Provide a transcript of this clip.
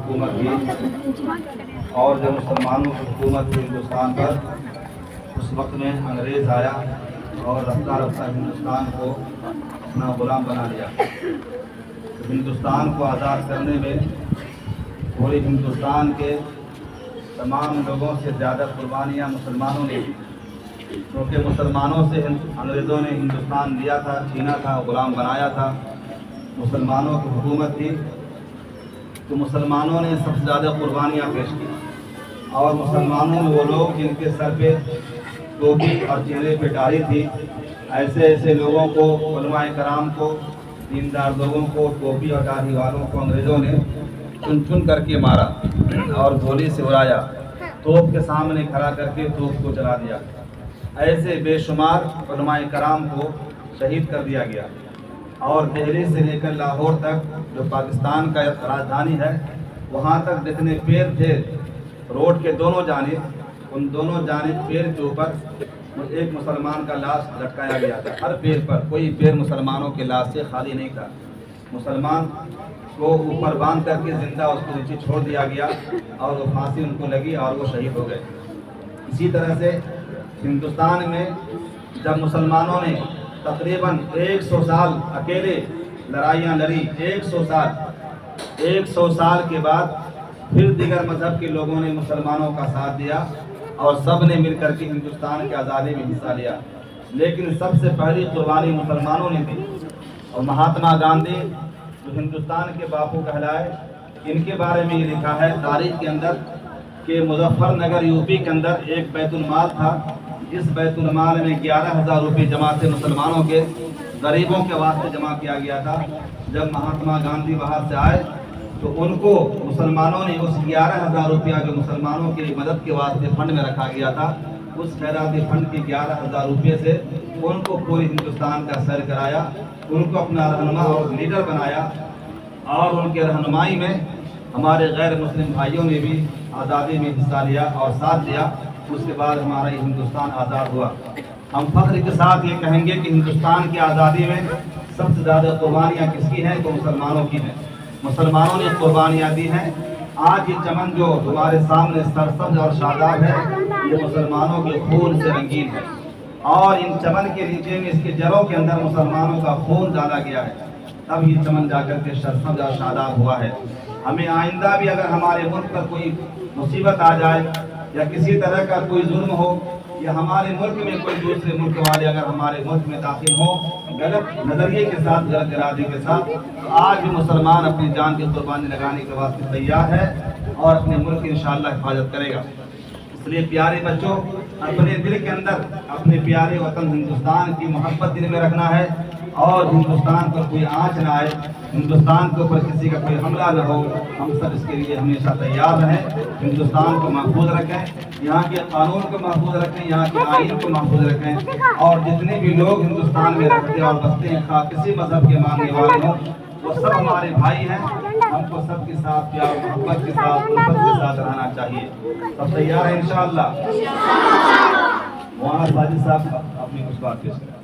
حکومت تھی، اور جب مسلمانوں کی حکومت تھی ہندوستان پر، اس وقت میں انگریز آیا اور رفتہ رفتہ ہندوستان کو اپنا غلام بنا لیا۔ ہندوستان کو آزاد کرنے میں پورے ہندوستان کے تمام لوگوں سے زیادہ قربانیاں مسلمانوں نے دی، کیونکہ مسلمانوں سے انگریزوں نے ہندوستان لیا تھا، چھینا تھا، غلام بنایا تھا۔ مسلمانوں کی حکومت تھی تو مسلمانوں نے سب سے زیادہ قربانیاں پیش کی، اور مسلمانوں میں وہ لوگ جن کے سر پہ ٹوپی اور چہرے پہ داڑھی تھی، ایسے لوگوں کو، علماء کرام کو، دیندار لوگوں کو، ٹوپی اور داڑھی والوں کو انگریزوں نے چن چن کر کے مارا اور گولی سے اڑایا، توپ کے سامنے کھڑا کر کے توپ کو جلا دیا۔ ایسے بے شمار علماء کرام کو شہید کر دیا گیا، اور دہلی سے لے کر لاہور تک جو پاکستان کا راجدھانی ہے، وہاں تک جتنے پیر تھے روڈ کے دونوں جانب، ان دونوں جانب پیر کے اوپر ایک مسلمان کا لاش لٹکایا گیا تھا۔ ہر پیر پر، کوئی پیر مسلمانوں کے لاش سے خالی نہیں تھا۔ مسلمان کو اوپر باندھ کر کے زندہ اس کو نیچے چھوڑ دیا گیا، اور وہ پھانسی ان کو لگی اور وہ شہید ہو گئے۔ اسی طرح سے ہندوستان میں جب مسلمانوں نے تقریباً 100 سال اکیلے لڑائیاں لڑی، 100 سال کے بعد پھر دیگر مذہب کے لوگوں نے مسلمانوں کا ساتھ دیا، اور سب نے مل کر کے ہندوستان کی آزادی میں حصہ لیا۔ لیکن سب سے پہلی قربانی مسلمانوں نے دی، اور مہاتما گاندھی جو ہندوستان کے باپو کہلائے، ان کے بارے میں یہ لکھا ہے تاریخ کے اندر کہ مظفر نگر یوپی کے اندر ایک بیت المال تھا، جس بیت المال میں 11,000 روپے جمع تھے، مسلمانوں کے غریبوں کے واسطے جمع کیا گیا تھا۔ جب مہاتما گاندھی باہر سے آئے تو ان کو مسلمانوں نے اس 11,000 روپیہ جو مسلمانوں کی مدد کے واسطے فنڈ میں رکھا گیا تھا، اس خیراتی فنڈ کے 11,000 روپے سے ان کو پورے ہندوستان کا سیر کرایا، ان کو اپنا رہنما اور لیڈر بنایا، اور ان کے رہنمائی میں ہمارے غیر مسلم بھائیوں نے بھی آزادی میں حصہ لیا اور ساتھ دیا۔ اس کے بعد ہمارا یہ ہندوستان آزاد ہوا۔ ہم فخر کے ساتھ یہ کہیں گے کہ ہندوستان کی آزادی میں سب سے زیادہ قربانیاں کس کی ہیں؟ تو مسلمانوں کی ہیں۔ مسلمانوں نے قربانیاں دی ہیں۔ آج یہ چمن جو ہمارے سامنے سرسبز اور شاداب ہے، یہ مسلمانوں کے خون سے رنگین ہے، اور ان چمن کے نیچے میں، اس کے جڑوں کے اندر مسلمانوں کا خون ڈالا گیا ہے، تب یہ چمن جا کر کے سرسبز اور شاداب ہوا ہے۔ ہمیں آئندہ بھی اگر ہمارے ملک پر کوئی مصیبت آ جائے، یا کسی طرح کا کوئی ظلم ہو، یا ہمارے ملک میں کوئی دوسرے ملک والے اگر ہمارے ملک میں داخل ہوں غلط نظریے کے ساتھ، غلط ارادے کے ساتھ، تو آج بھی مسلمان اپنی جان کی قربانی لگانے کے واسطے تیار ہے، اور اپنے ملک کی انشاءاللہ حفاظت کرے گا۔ اس لیے پیارے بچوں، اپنے دل کے اندر اپنے پیارے وطن ہندوستان کی محبت دل میں رکھنا ہے، اور ہندوستان پر کوئی آنچ نہ آئے، ہندوستان کے اوپر کسی کا کوئی حملہ نہ ہو۔ ہم سب اس کے لیے ہمیشہ تیار رہیں، ہندوستان کو محفوظ رکھیں، یہاں کے قانون کو محفوظ رکھیں، یہاں کے آئین کو محفوظ رکھیں، اور جتنے بھی لوگ ہندوستان میں رہتے اور بستے ہیں، خواہ کسی مذہب کے ماننے والے ہوں، وہ سب ہمارے بھائی ہیں۔ ہم کو سب کے ساتھ پیار محبت کے ساتھ، الفت کے ساتھ رہنا چاہیے۔ سب تیار ہیں انشاءاللہ؟ مولانا ساجد صاحب اپنی کچھ بات پیش کریں۔